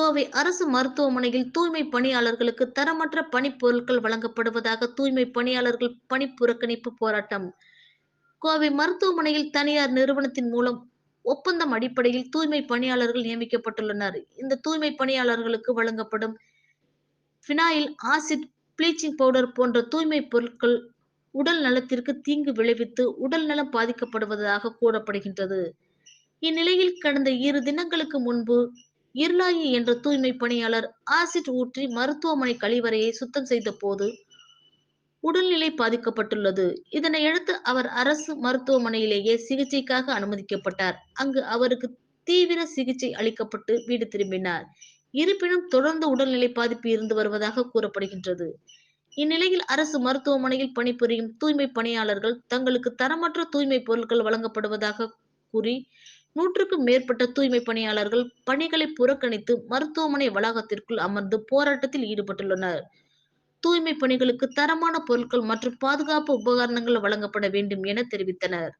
கோவை அரசு மருத்துவமனையில் தூய்மை பணியாளர்களுக்கு தரமற்ற பணிப்பொருட்கள் வழங்கப்படுவதாக தூய்மை பணியாளர்கள் பணிப்புறக்கணிப்பு போராட்டம். கோவை மருத்துவமனையில் தனியார் நிறுவனத்தின் மூலம் ஒப்பந்தம் அடிப்படையில் தூய்மை பணியாளர்கள் நியமிக்கப்பட்டுள்ளனர். இந்த தூய்மை பணியாளர்களுக்கு வழங்கப்படும் பினாயில், ஆசிட், பிளீச்சிங் பவுடர் போன்ற தூய்மை பொருட்கள் உடல் நலத்திற்கு தீங்கு விளைவித்து உடல் நலம் பாதிக்கப்படுவதாக கூறப்படுகின்றது. இந்நிலையில் கடந்த 2 தினங்களுக்கு முன்பு இருளாயி என்ற தூய்மை பணியாளர் ஆசிட் ஊற்றி மருத்துவமனை கழிவறையை சுத்தம் செய்த போது உடல்நிலை பாதிக்கப்பட்டுள்ளது. இதனையடுத்து அவர் அரசு மருத்துவமனையிலேயே சிகிச்சைக்காக அனுமதிக்கப்பட்டார். அங்கு அவருக்கு தீவிர சிகிச்சை அளிக்கப்பட்டு வீடு திரும்பினார். இருப்பினும் தொடர்ந்து உடல்நிலை பாதிப்பு இருந்து வருவதாக கூறப்படுகின்றது. இந்நிலையில் அரசு மருத்துவமனையில் பணிபுரியும் தூய்மை பணியாளர்கள் தங்களுக்கு தரமற்ற தூய்மை பொருட்கள் வழங்கப்படுவதாக கூறி 100க்கும் மேற்பட்ட தூய்மை பணியாளர்கள் பணிகளை புறக்கணித்து மருத்துவமனை வளாகத்திற்குள் அமர்ந்து போராட்டத்தில் ஈடுபட்டுள்ளனர். தூய்மை பணிகளுக்கு தரமான பொருட்கள் மற்றும் பாதுகாப்பு உபகரணங்கள் வழங்கப்பட வேண்டும் என தெரிவித்தனர்.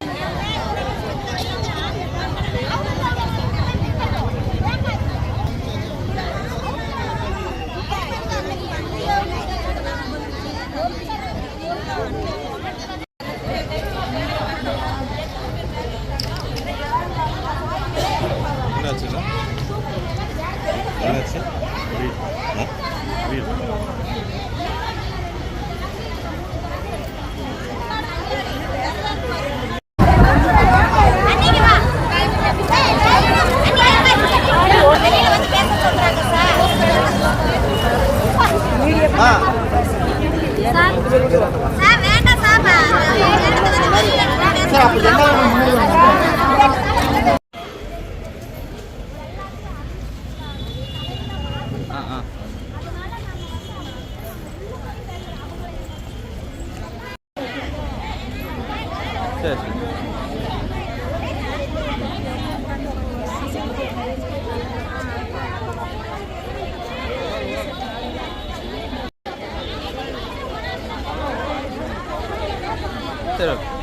சரி.